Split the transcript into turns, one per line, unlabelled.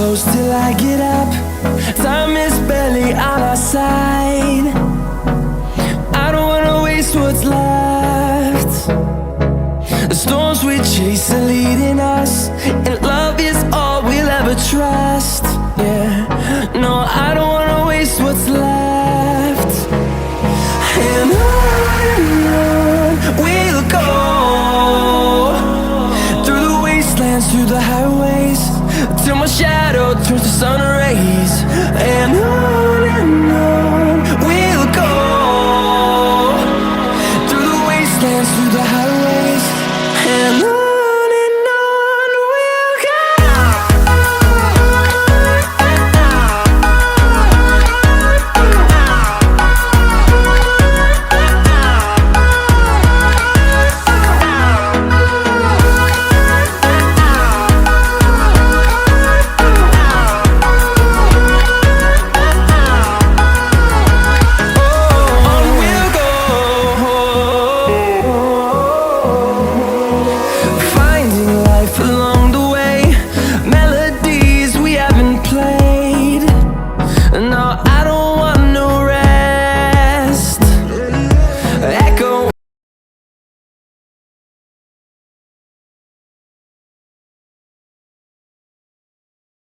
close till I get up. Time is barely on our side. I don't wanna waste what's left. The storms we chase are leading us, and love is